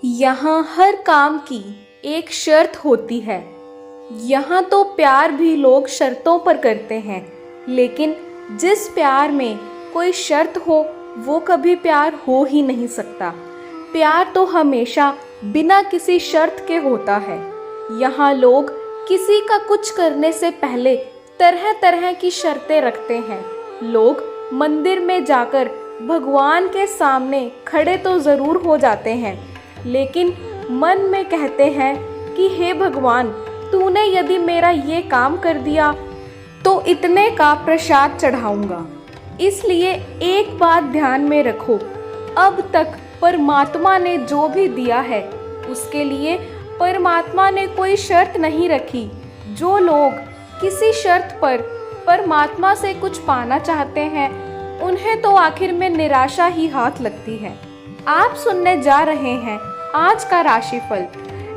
यहाँ हर काम की एक शर्त होती है। यहाँ तो प्यार भी लोग शर्तों पर करते हैं, लेकिन जिस प्यार में कोई शर्त हो वो कभी प्यार हो ही नहीं सकता। प्यार तो हमेशा बिना किसी शर्त के होता है। यहाँ लोग किसी का कुछ करने से पहले तरह तरह की शर्तें रखते हैं। लोग मंदिर में जाकर भगवान के सामने खड़े तो ज़रूर हो जाते हैं, लेकिन मन में कहते हैं कि हे भगवान, तूने यदि मेरा ये काम कर दिया तो इतने का प्रसाद चढ़ाऊंगा। इसलिए एक बात ध्यान में रखो, अब तक परमात्मा ने जो भी दिया है उसके लिए परमात्मा ने कोई शर्त नहीं रखी। जो लोग किसी शर्त पर परमात्मा से कुछ पाना चाहते हैं उन्हें तो आखिर में निराशा ही हाथ लगती है। आप सुनने जा रहे हैं आज का राशिफल।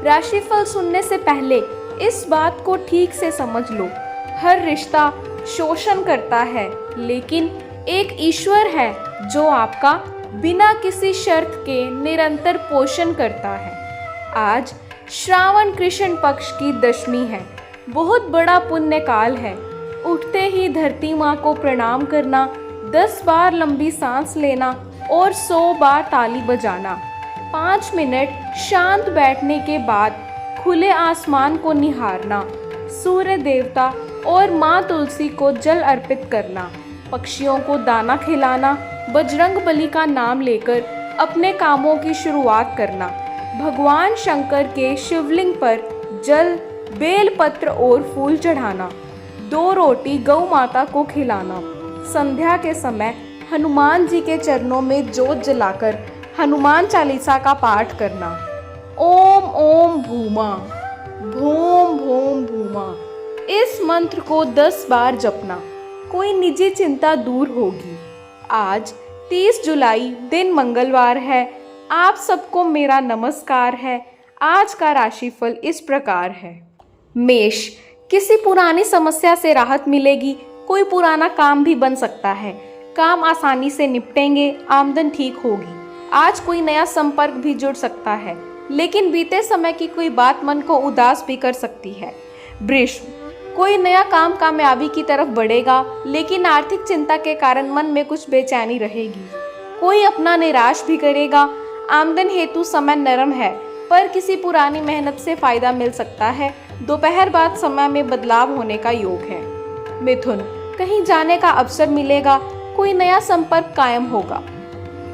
राशिफल सुनने से पहले इस बात को ठीक से समझ लो, हर रिश्ता शोषण करता है, लेकिन एक ईश्वर है जो आपका बिना किसी शर्त के निरंतर पोषण करता है। आज श्रावण कृष्ण पक्ष की दशमी है। बहुत बड़ा पुण्य काल है। उठते ही धरती माँ को प्रणाम करना, 10 बार लंबी सांस लेना और 100 बार ताली बजाना, 5 मिनट शांत बैठने के बाद खुले आसमान को निहारना, सूर्य देवता और माँ तुलसी को जल अर्पित करना, पक्षियों को दाना खिलाना, बजरंग बली का नाम लेकर अपने कामों की शुरुआत करना, भगवान शंकर के शिवलिंग पर जल, बेलपत्र और फूल चढ़ाना, 2 रोटी गौ माता को खिलाना, संध्या के समय हनुमान जी के चरणों में जोत जलाकर हनुमान चालीसा का पाठ करना। ओम ओम भूमा, भूम भूम भूमा, इस मंत्र को 10 बार जपना, कोई निजी चिंता दूर होगी। आज 30 जुलाई दिन मंगलवार है। आप सबको मेरा नमस्कार है। आज का राशिफल इस प्रकार है। मेष, किसी पुरानी समस्या से राहत मिलेगी। कोई पुराना काम भी बन सकता है। काम आसानी से निपटेंगे, आमदन ठीक होगी। आज कोई नया संपर्क भी जुड़ सकता है, लेकिन बीते समय की कोई बात मन को उदास भी कर सकती है। वृष, कोई नया काम कामयाबी की तरफ बढ़ेगा, लेकिन आर्थिक चिंता के कारण मन में कुछ बेचैनी रहेगी। कोई अपना निराश भी करेगा। आमदन हेतु समय नरम है, पर किसी पुरानी मेहनत से फायदा मिल सकता है। दोपहर बाद समय में बदलाव होने का योग है। मिथुन, कहीं जाने का अवसर मिलेगा। कोई नया संपर्क कायम होगा।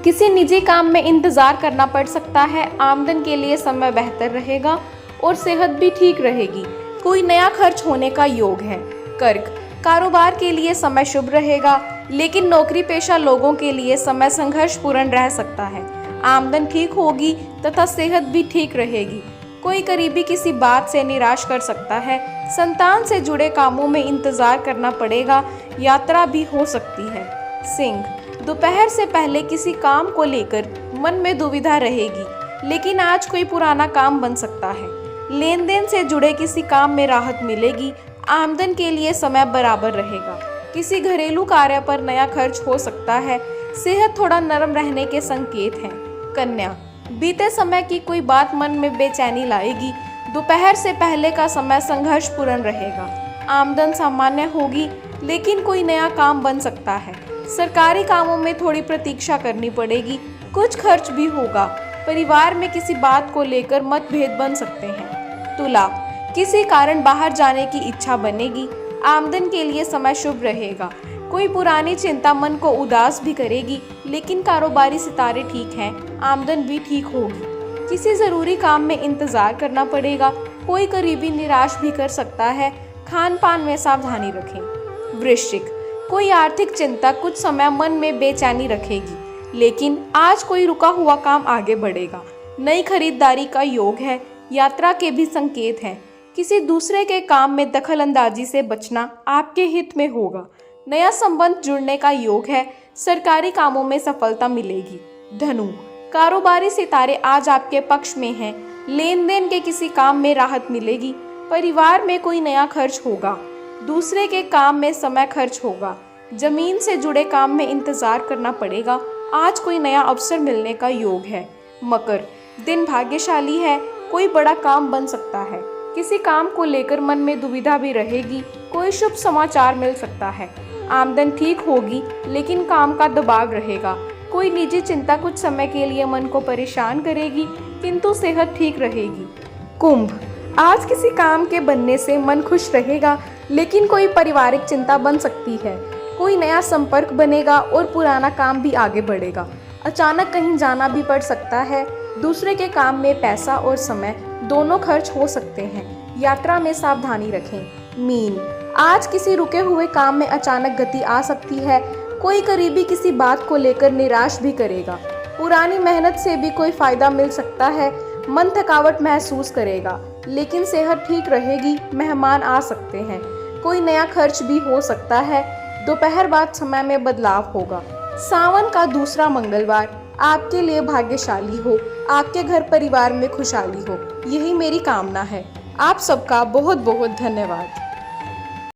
किसी निजी काम में इंतजार करना पड़ सकता है। आमदन के लिए समय बेहतर रहेगा और सेहत भी ठीक रहेगी। कोई नया खर्च होने का योग है। कर्क, कारोबार के लिए समय शुभ रहेगा, लेकिन नौकरी पेशा लोगों के लिए समय संघर्षपूर्ण रह सकता है। आमदन ठीक होगी तथा सेहत भी ठीक रहेगी। कोई करीबी किसी बात से निराश कर सकता है। संतान से जुड़े कामों में इंतजार करना पड़ेगा। यात्रा भी हो सकती है। सिंह, दोपहर से पहले किसी काम को लेकर मन में दुविधा रहेगी, लेकिन आज कोई पुराना काम बन सकता है। लेन देन से जुड़े किसी काम में राहत मिलेगी। आमदन के लिए समय बराबर रहेगा। किसी घरेलू कार्य पर नया खर्च हो सकता है। सेहत थोड़ा नरम रहने के संकेत हैं। कन्या, बीते समय की कोई बात मन में बेचैनी लाएगी। दोपहर से पहले का समय संघर्षपूर्ण रहेगा। आमदन सामान्य होगी, लेकिन कोई नया काम बन सकता है। सरकारी कामों में थोड़ी प्रतीक्षा करनी पड़ेगी। कुछ खर्च भी होगा। परिवार में किसी बात को लेकर मतभेद बन सकते हैं। तुला, किसी कारण बाहर जाने की इच्छा बनेगी। आमदन के लिए समय शुभ रहेगा। कोई पुरानी चिंता मन को उदास भी करेगी, लेकिन कारोबारी सितारे ठीक हैं। आमदन भी ठीक होगी। किसी जरूरी काम में इंतजार करना पड़ेगा। कोई करीबी निराश भी कर सकता है। खान पान में सावधानी रखें। वृश्चिक, कोई आर्थिक चिंता कुछ समय मन में बेचैनी रखेगी, लेकिन आज कोई रुका हुआ काम आगे बढ़ेगा। नई खरीदारी का योग है। यात्रा के भी संकेत हैं। किसी दूसरे के काम में दखल अंदाजी से बचना आपके हित में होगा। नया संबंध जुड़ने का योग है। सरकारी कामों में सफलता मिलेगी। धनु, कारोबारी सितारे आज आपके पक्ष में हैं। लेन देन के किसी काम में राहत मिलेगी। परिवार में कोई नया खर्च होगा। दूसरे के काम में समय खर्च होगा। जमीन से जुड़े काम में इंतजार करना पड़ेगा। आज कोई नया अवसर मिलने का योग है। मकर, दिन भाग्यशाली है, कोई बड़ा काम बन सकता है। किसी काम को लेकर मन में दुविधा भी रहेगी, कोई शुभ समाचार मिल सकता है। आमदन ठीक होगी लेकिन काम का दबाव रहेगा। कोई निजी चिंता कुछ समय के लिए मन को परेशान करेगी किंतु सेहत ठीक रहेगी। कुंभ, आज किसी काम के बनने से मन खुश रहेगा लेकिन कोई पारिवारिक चिंता बन सकती है। कोई नया संपर्क बनेगा और पुराना काम भी आगे बढ़ेगा। अचानक कहीं जाना भी पड़ सकता है। दूसरे के काम में पैसा और समय दोनों खर्च हो सकते हैं। यात्रा में सावधानी रखें। मीन, आज किसी रुके हुए काम में अचानक गति आ सकती है। कोई करीबी किसी बात को लेकर निराश भी करेगा। पुरानी मेहनत से भी कोई फायदा मिल सकता है। मन थकावट महसूस करेगा लेकिन सेहत ठीक रहेगी। मेहमान आ सकते हैं। कोई नया खर्च भी हो सकता है। दोपहर बाद समय में बदलाव होगा। सावन का दूसरा मंगलवार आपके लिए भाग्यशाली हो। आपके घर परिवार में खुशहाली हो, यही मेरी कामना है। आप सबका बहुत बहुत धन्यवाद।